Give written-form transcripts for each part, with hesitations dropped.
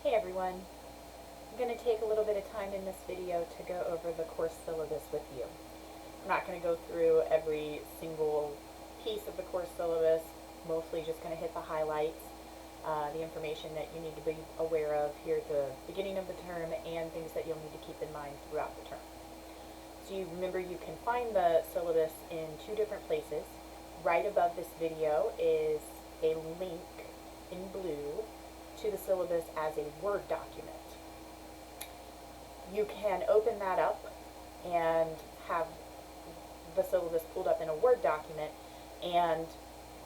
Hey everyone, I'm going to take a little bit of time in this video to go over the course syllabus with you. I'm not going to go through every single piece of the course syllabus, mostly just going to hit the highlights, the information that you need to be aware of here at the beginning of the term, and things that you'll need to keep in mind throughout the term. So you remember you can find the syllabus in two different places. Right above this video is a link in blue to the syllabus as a Word document. You can open that up and have the syllabus pulled up in a Word document and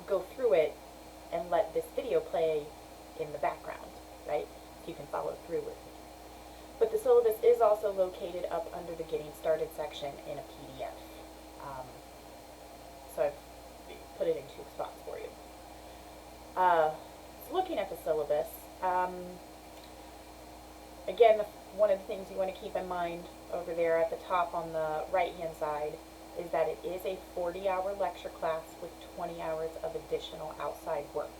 go through it and let this video play in the background, right? So you can follow through with me. But the syllabus is also located up under the Getting Started section in a PDF. So I've put it in two spots for you. So looking at the syllabus, again, one of the things you want to keep in mind over there at the top on the right-hand side is that it is a 40-hour lecture class with 20 hours of additional outside work.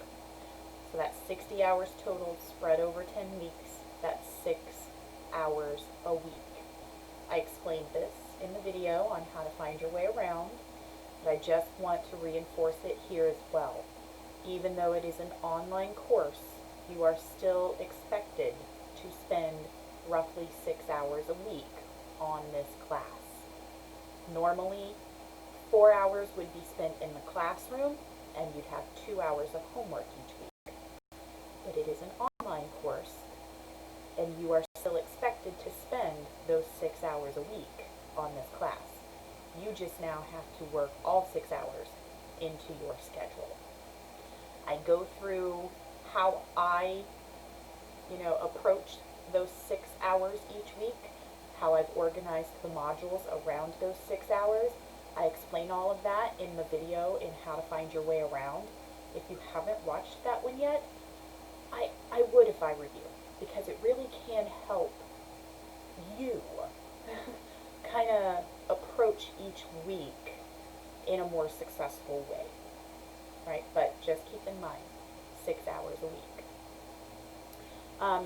So that's 60 hours total spread over 10 weeks. That's 6 hours a week. I explained this in the video on how to find your way around, but I just want to reinforce it here as well. Even though it is an online course, you are still expected to spend roughly 6 hours a week on this class. Normally, 4 hours would be spent in the classroom, and you'd have 2 hours of homework each week. But it is an online course, and you are still expected to spend those 6 hours a week on this class. You just now have to work all 6 hours into your schedule. I go through how I, approach those 6 hours each week, how I've organized the modules around those 6 hours. I explain all of that in the video in how to find your way around. If you haven't watched that one yet, I would if I were you, because it really can help you kind of approach each week in a more successful way, right? But just keep in mind, 6 hours a week.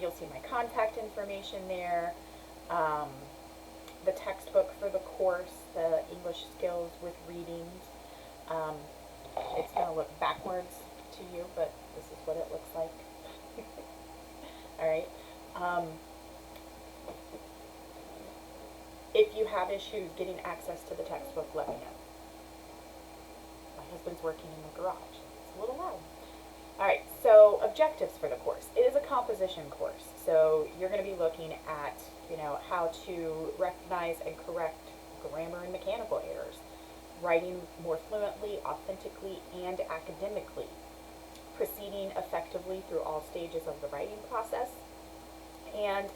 You'll see my contact information there, the textbook for the course, the English skills with readings. It's going to look backwards to you, but this is what it looks like. All right. If you have issues getting access to the textbook, let me know. My husband's working in the garage. It's a little loud. Alright, so objectives for the course. It is a composition course, so you're going to be looking at, how to recognize and correct grammar and mechanical errors, writing more fluently, authentically, and academically, proceeding effectively through all stages of the writing process, and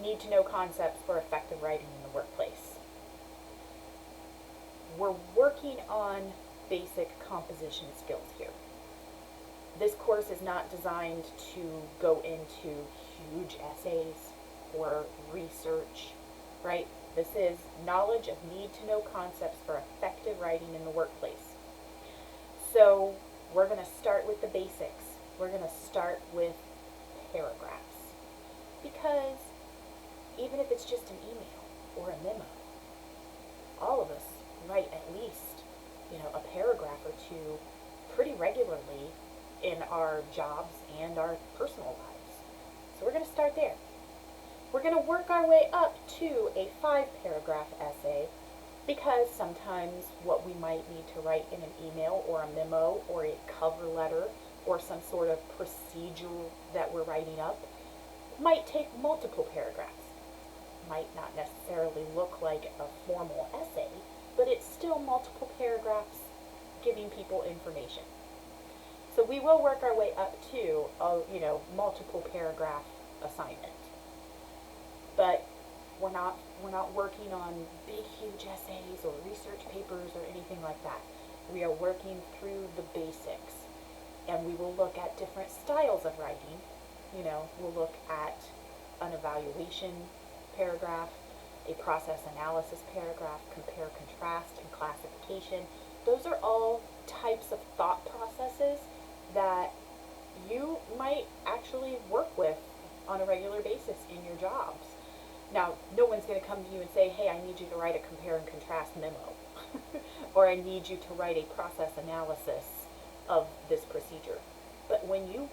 need to know concepts for effective writing in the workplace. We're working on basic composition skills here. This course is not designed to go into huge essays or research, right? This is knowledge of need-to-know concepts for effective writing in the workplace. So we're going to start with the basics. We're going to start with paragraphs, because even if it's just an email or a memo, all of us write at least, a paragraph or two pretty regularly in our jobs and our personal lives. So we're going to start there. We're going to work our way up to a 5-paragraph essay, because sometimes what we might need to write in an email or a memo or a cover letter or some sort of procedure that we're writing up might take multiple paragraphs. Might not necessarily look like a formal essay, but it's still multiple paragraphs giving people information. So we will work our way up to a, multiple paragraph assignment. But we're not working on big, huge essays or research papers or anything like that. We are working through the basics, and we will look at different styles of writing. We'll look at an evaluation paragraph, a process analysis paragraph, compare, contrast, and classification. Those are all types of thought processes that you might actually work with on a regular basis in your jobs. Now, no one's going to come to you and say, hey, I need you to write a compare and contrast memo, or I need you to write a process analysis of this procedure. But when you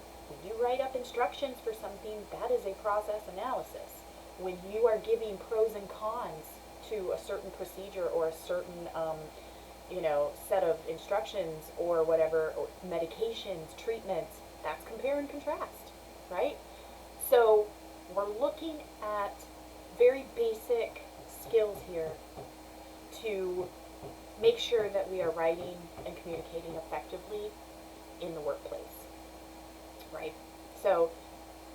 write up instructions for something, that is a process analysis. When you are giving pros and cons to a certain procedure or a certain set of instructions or whatever, or medications, treatments, that's compare and contrast, right? So we're looking at very basic skills here to make sure that we are writing and communicating effectively in the workplace, right? So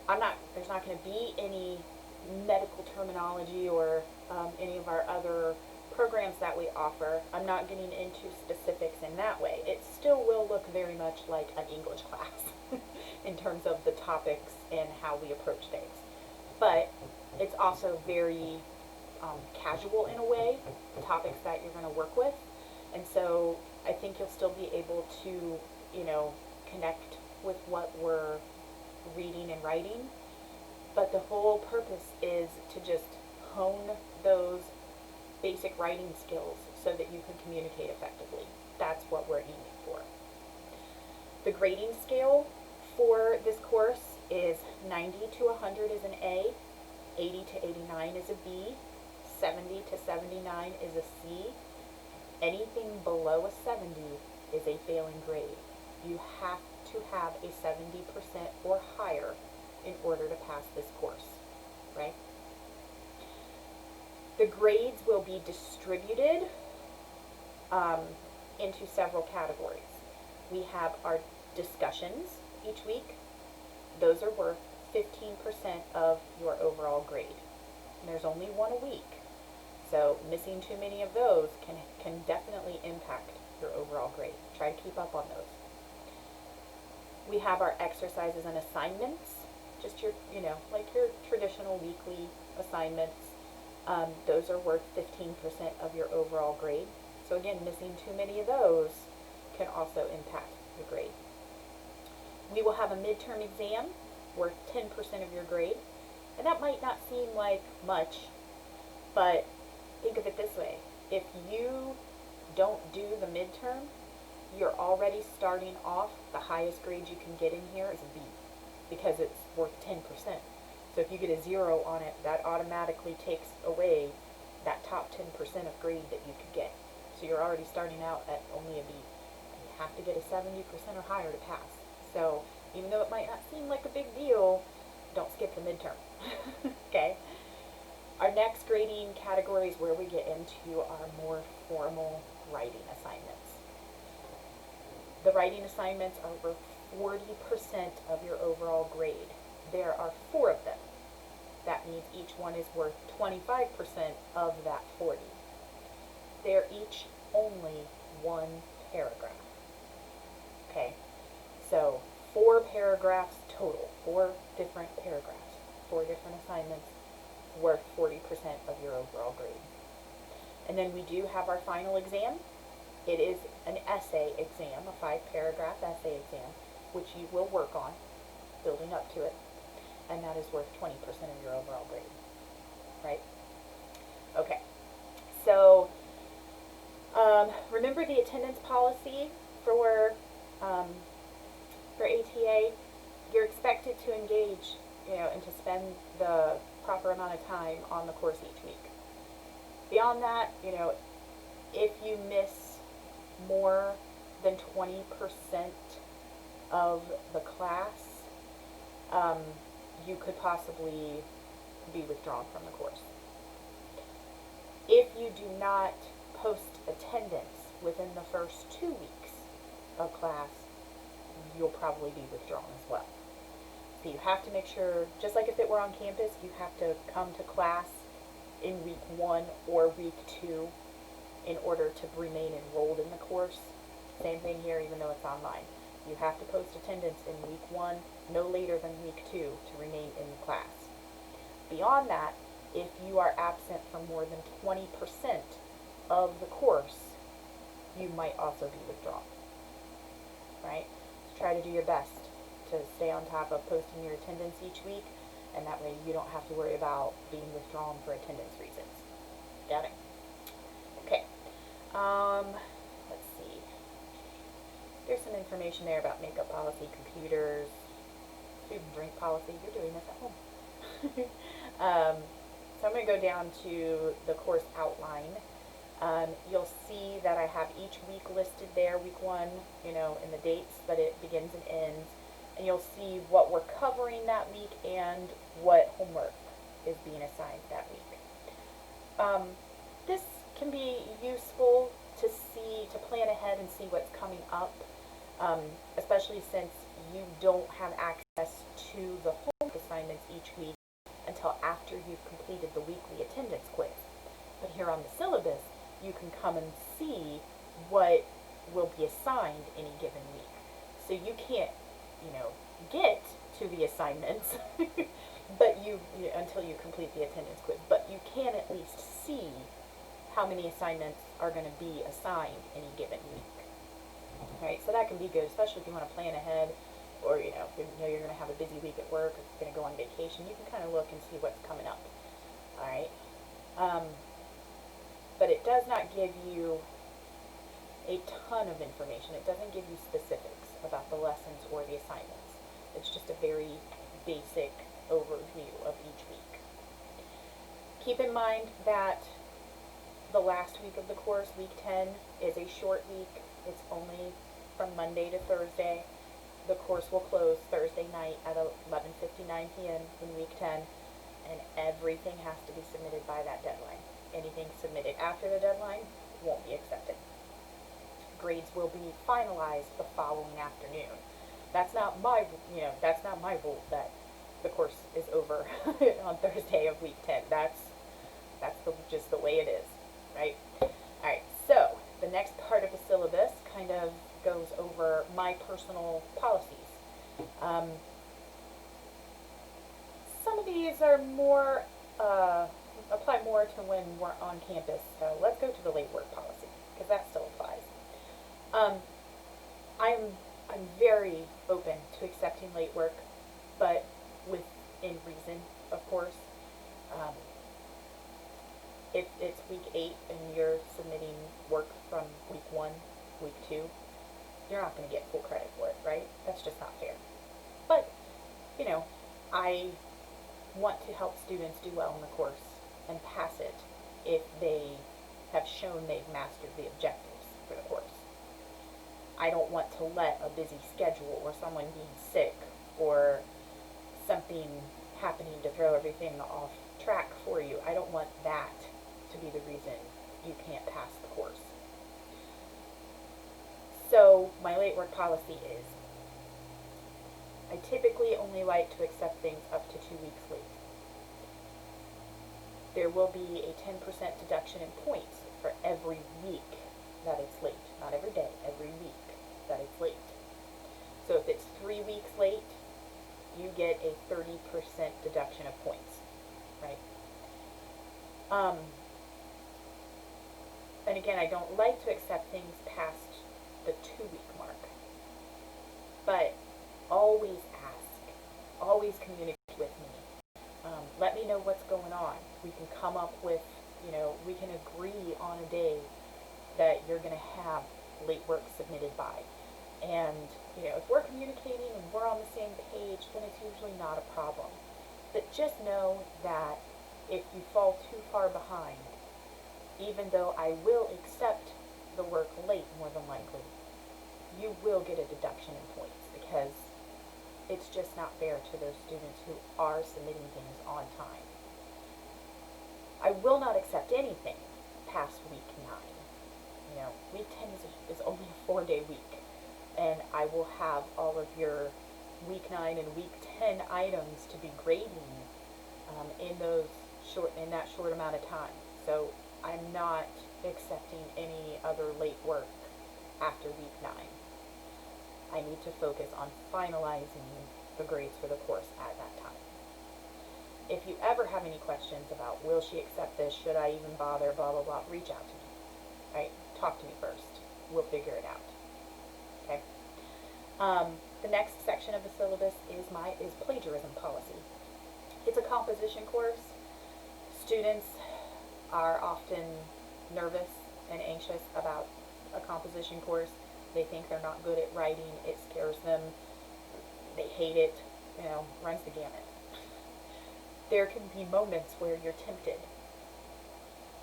there's not going to be any medical terminology or any of our other programs that we offer. I'm not getting into specifics in that way. It still will look very much like an English class in terms of the topics and how we approach things. But it's also very casual in a way, the topics that you're going to work with. And so I think you'll still be able to, connect with what we're reading and writing. But the whole purpose is to just hone those basic writing skills so that you can communicate effectively. That's what we're aiming for. The grading scale for this course is 90 to 100 is an A, 80 to 89 is a B, 70 to 79 is a C. Anything below a 70 is a failing grade. You have to have a 70% or higher in order to pass this course, right? The grades will be distributed into several categories. We have our discussions each week. Those are worth 15% of your overall grade. And there's only one a week. So missing too many of those can definitely impact your overall grade. Try to keep up on those. We have our exercises and assignments, just your, like your traditional weekly assignments. Those are worth 15% of your overall grade. So again, missing too many of those can also impact your grade. We will have a midterm exam worth 10% of your grade. And that might not seem like much, but think of it this way. If you don't do the midterm, you're already starting off, the highest grade you can get in here is a B, because it's worth 10%. So if you get a 0 on it, that automatically takes away that top 10% of grade that you could get. So you're already starting out at only a B. And you have to get a 70% or higher to pass. So even though it might not seem like a big deal, don't skip the midterm. Okay? Our next grading category is where we get into our more formal writing assignments. The writing assignments are worth 40% of your overall grade. There are 4 of them. That means each one is worth 25% of that 40. They're each only 1 paragraph. Okay? So 4 paragraphs total, 4 different paragraphs, 4 different assignments, worth 40% of your overall grade. And then we do have our final exam. It is an essay exam, a 5-paragraph essay exam, which you will work on, building up to it, and that is worth 20% of your overall grade, right? Okay, so remember the attendance policy for ATA. You're expected to engage, and to spend the proper amount of time on the course each week. Beyond that, if you miss more than 20% of the class, you could possibly be withdrawn from the course. If you do not post attendance within the first 2 weeks of class, you'll probably be withdrawn as well. So you have to make sure, just like if it were on campus, you have to come to class in week 1 or week 2 in order to remain enrolled in the course. Same thing here, even though it's online. You have to post attendance in week 1, no later than week 2, to remain in the class. Beyond that, if you are absent for more than 20% of the course, you might also be withdrawn, right? So try to do your best to stay on top of posting your attendance each week, and that way you don't have to worry about being withdrawn for attendance reasons. Got it? Okay. Let's see. There's some information there about makeup policy, computers, food and drink policy. You're doing this at home. So I'm going to go down to the course outline. You'll see that I have each week listed there, week 1, you know, and the dates that it begins and ends. And you'll see what we're covering that week and what homework is being assigned that week. This can be useful to plan ahead and see what's coming up, especially since you don't have access to the homework assignments each week until after you've completed the weekly attendance quiz. But here on the syllabus, you can come and see what will be assigned any given week. So you can't, you know, get to the assignments but until you complete the attendance quiz, but you can at least see how many assignments are going to be assigned any given week. Alright, so that can be good, especially if you want to plan ahead, or you know you're going to have a busy week at work, or you're going to go on vacation. You can kind of look and see what's coming up. Alright, but it does not give you a ton of information. It doesn't give you specifics about the lessons or the assignments. It's just a very basic overview of each week. Keep in mind that the last week of the course, week 10, is a short week. It's only from Monday to Thursday. The course will close Thursday night at 11:59 p.m. in week 10, and everything has to be submitted by that deadline. Anything submitted after the deadline won't be accepted. Grades will be finalized the following afternoon. That's not my rule that the course is over on Thursday of week 10. That's just the way it is, right? Alright, so the next part of the syllabus kind of goes over my personal policies. Some of these are more, apply more to when we're on campus, so let's go to the late work policy, because that still applies. I'm very open to accepting late work, but within reason, of course. If it's week 8 and you're submitting work from week 1, week 2, you're not going to get full credit for it, right? That's just not fair. But, you know, I want to help students do well in the course and pass it if they have shown they've mastered the objectives for the course. I don't want to let a busy schedule or someone being sick or something happening to throw everything off track for you. I don't want that to be the reason you can't pass the course. So my late work policy is, I typically only like to accept things up to 2 weeks late. There will be a 10% deduction in points for every week that it's late. Not every day, every week that it's late. So if it's 3 weeks late, you get a 30% deduction of points, right? And again, I don't like to accept things past the 2-week mark, but always ask, always communicate with me. Let me know what's going on. We can come up with, you know, we can agree on a day that you're going to have late work submitted by. And, you know, if we're communicating and we're on the same page, then it's usually not a problem. But just know that if you fall too far behind, even though I will accept the work late more than likely, you will get a deduction in points, because it's just not fair to those students who are submitting things on time. I will not accept anything past week 9. You know, week 10 is only a 4-day week, and I will have all of your week 9 and week 10 items to be grading in that short amount of time. So I'm not accepting any other late work after week 9. I need to focus on finalizing the grades for the course at that time. If you ever have any questions about, will she accept this, should I even bother, blah, blah, blah, reach out to me. Right? Talk to me first. We'll figure it out. Okay? The next section of the syllabus is plagiarism policy. It's a composition course. Students are often nervous and anxious about a composition course. They think they're not good at writing. It scares them. They hate it. Runs the gamut. There can be moments where you're tempted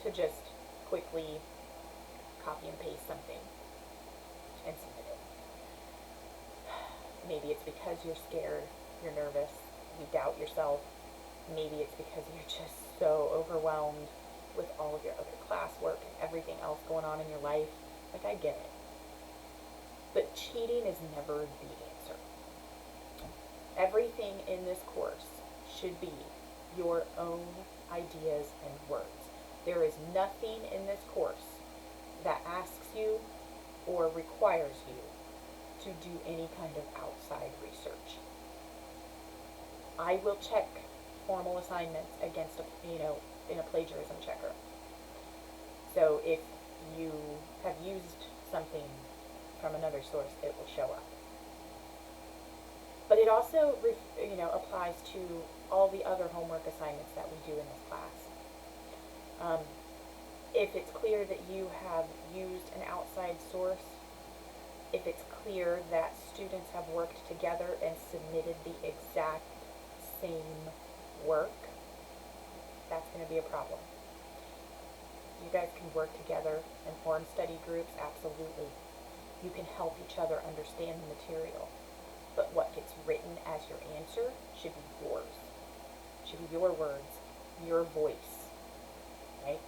to just quickly copy and paste something and submit it. Maybe it's because you're scared, you're nervous, you doubt yourself. Maybe it's because you're just so overwhelmed with all of your other classwork and everything else going on in your life. Like, I get it. But cheating is never the answer. Everything in this course should be your own ideas and words. There is nothing in this course that asks you or requires you to do any kind of outside research. I will check formal assignments against in a plagiarism checker. So if you have used something from another source, it will show up. But it also applies to all the other homework assignments that we do in this class. If it's clear that you have used an outside source, if it's clear that students have worked together and submitted the exact same work, that's going to be a problem. You guys can work together and form study groups, absolutely. You can help each other understand the material. But what gets written as your answer should be yours. Should be your words, your voice, right?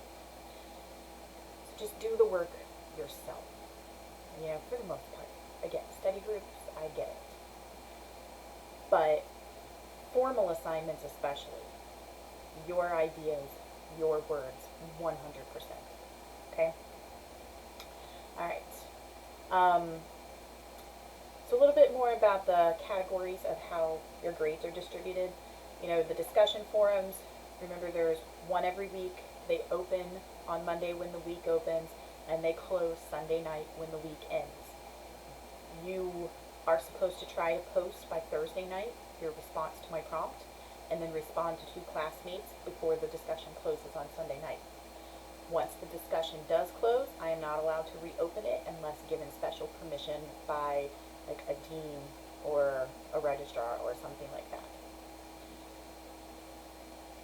So just do the work yourself. For the most part. Again, study groups, I get it. But formal assignments especially, your ideas, your words, 100%. Okay? Alright. So a little bit more about the categories of how your grades are distributed. The discussion forums, remember there's one every week. They open on Monday when the week opens, and they close Sunday night when the week ends. You are supposed to try to post by Thursday night your response to my prompt, and then respond to 2 classmates before the discussion closes on Sunday night. Once the discussion does close, I am not allowed to reopen it unless given special permission by like a dean or a registrar or something like that.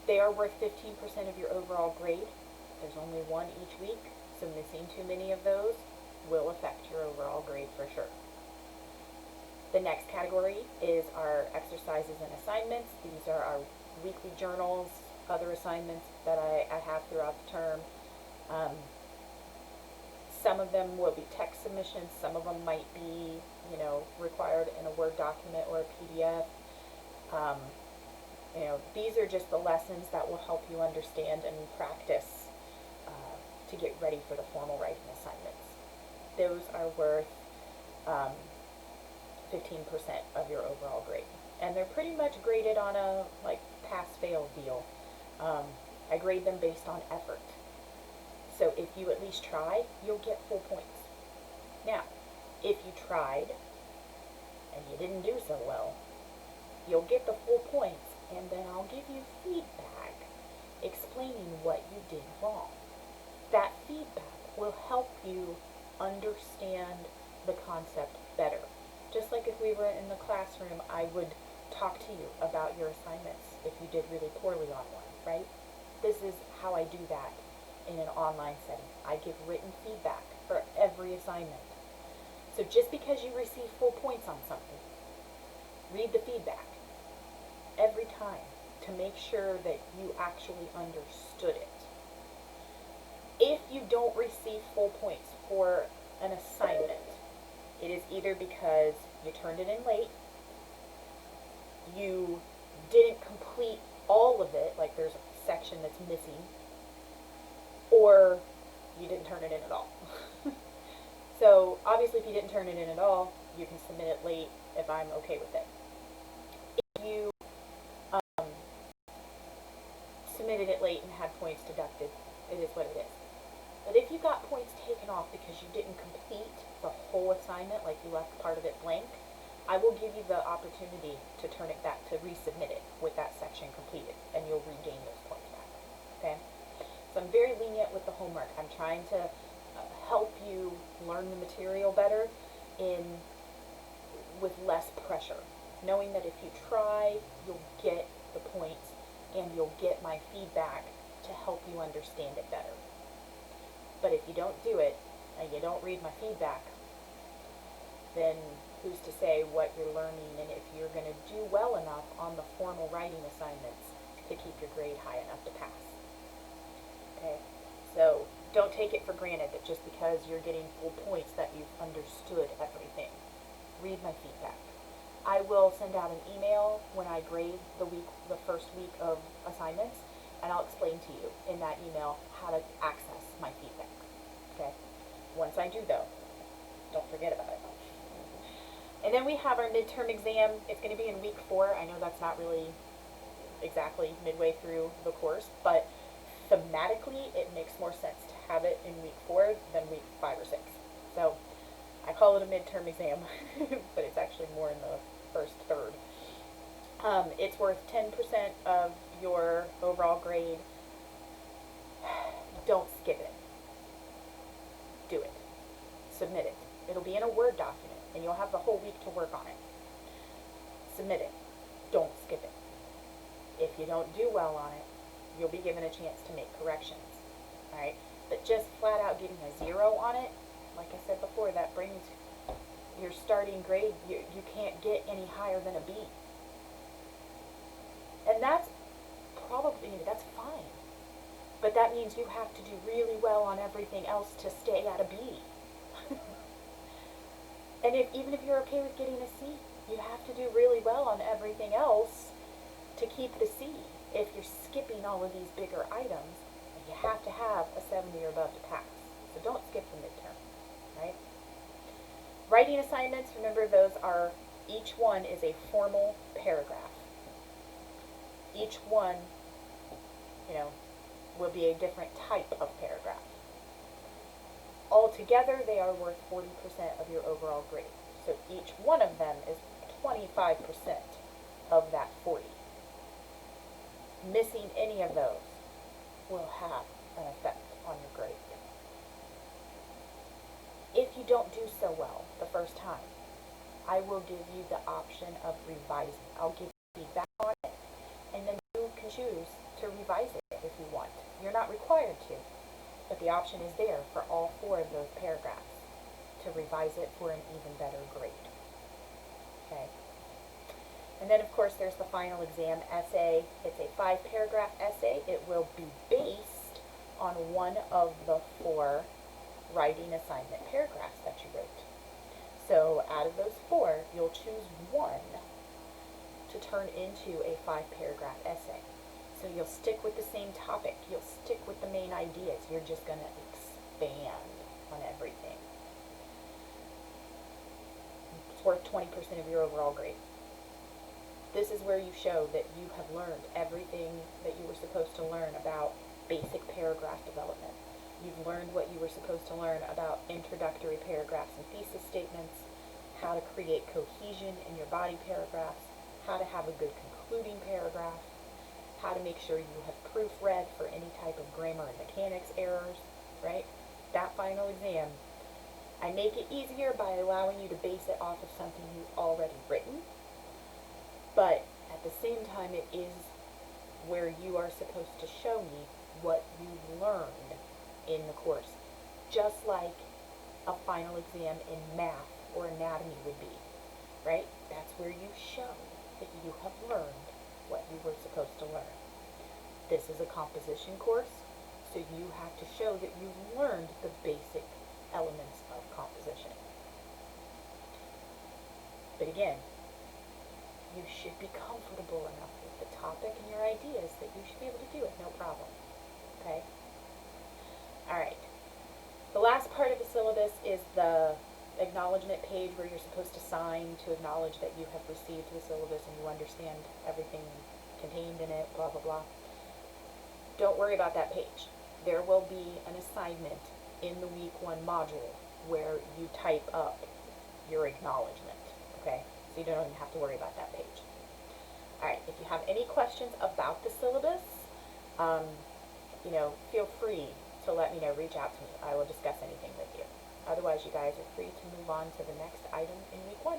They are worth 15% of your overall grade. There's only one each week, so missing too many of those will affect your overall grade for sure. The next category is our exercises and assignments. These are our weekly journals, other assignments that I have throughout the term. Some of them will be text submissions, some of them might be, required in a Word document or a PDF. These are just the lessons that will help you understand and practice to get ready for the formal writing assignments. Those are worth 15% of your overall grade. And they're pretty much graded on a pass-fail deal. I grade them based on effort. So if you at least try, you'll get full points. Now, if you tried and you didn't do so well, you'll get the full points, and then I'll give you feedback explaining what you did wrong. That feedback will help you understand the concept better. Just like if we were in the classroom, I would talk to you about your assignments if you did really poorly on one, right? This is how I do that in an online setting. I give written feedback for every assignment. So just because you receive full points on something, read the feedback every time to make sure that you actually understood it. If you don't receive full points for an assignment, it is either because you turned it in late, you didn't complete all of it, like there's a section that's missing, or you didn't turn it in at all. So obviously if you didn't turn it in at all, you can submit it late if I'm okay with it. If you submitted it late and had points deducted, it is what it is. But if you got points taken off because you didn't complete the whole assignment, like you left part of it blank, I will give you the opportunity to turn it back, to resubmit it with that section completed. homework. I'm trying to help you learn the material better with less pressure, knowing that if you try, you'll get the points and you'll get my feedback to help you understand it better. But if you don't do it and you don't read my feedback, then who's to say what you're learning and if you're going to do well enough on the formal writing assignments to keep your grade high enough to pass. Okay, so don't take it for granted that just because you're getting full points that you've understood everything. Read my feedback. I will send out an email when I grade the first week of assignments, and I'll explain to you in that email how to access my feedback. Okay? Once I do though, don't forget about it. And then we have our midterm exam. It's going to be in week 4. I know that's not really exactly midway through the course, but thematically it makes more sense to have it in week 4 than week 5 or 6. So I call it a midterm exam, but it's actually more in the first third. It's worth 10% of your overall grade. Don't skip it. Do it. Submit it. It'll be in a Word document, and you'll have the whole week to work on it. Submit it. Don't skip it. If you don't do well on it, you'll be given a chance to make corrections. Alright? But just flat out getting a 0 on it, like I said before, that brings your starting grade, you can't get any higher than a B. And that's fine. But that means you have to do really well on everything else to stay at a B. And even if you're okay with getting a C, you have to do really well on everything else to keep the C. If you're skipping all of these bigger items, you have to have a 70 or above to pass. So don't skip the midterm, right? Writing assignments, remember those are, each one is a formal paragraph. Each one, will be a different type of paragraph. Altogether, they are worth 40% of your overall grade. So each one of them is 25% of that 40. Missing any of those will have an effect on your grade. If you don't do so well the first time, I will give you the option of revising. I'll give you feedback on it, and then you can choose to revise it if you want. You're not required to, but the option is there for all 4 of those paragraphs to revise it for an even better grade. Okay. And then, of course, there's the final exam essay. It's a 5-paragraph essay. It will be based on one of the 4 writing assignment paragraphs that you wrote. So out of those 4, you'll choose one to turn into a 5-paragraph essay. So you'll stick with the same topic. You'll stick with the main ideas. You're just going to expand on everything. It's worth 20% of your overall grade. This is where you show that you have learned everything that you were supposed to learn about basic paragraph development. You've learned what you were supposed to learn about introductory paragraphs and thesis statements, how to create cohesion in your body paragraphs, how to have a good concluding paragraph, how to make sure you have proofread for any type of grammar and mechanics errors, right? That final exam, I make it easier by allowing you to base it off of something you've already written, but at the same time it is where you are supposed to show me what you've learned in the course, just like a final exam in math or anatomy would be, right? That's where you show that you have learned what you were supposed to learn. This is a composition course, so you have to show that you've learned the basic elements of composition. But again, you should be comfortable enough with the topic and your ideas that you should be able to do it, no problem. Okay? Alright. The last part of the syllabus is the acknowledgement page where you're supposed to sign to acknowledge that you have received the syllabus and you understand everything contained in it, blah, blah, blah. Don't worry about that page. There will be an assignment in the week 1 module where you type up your acknowledgement, okay? So you don't even have to worry about that page. Alright, if you have any questions about the syllabus, feel free So let me know, reach out to me. I will discuss anything with you. Otherwise, you guys are free to move on to the next item in week 1.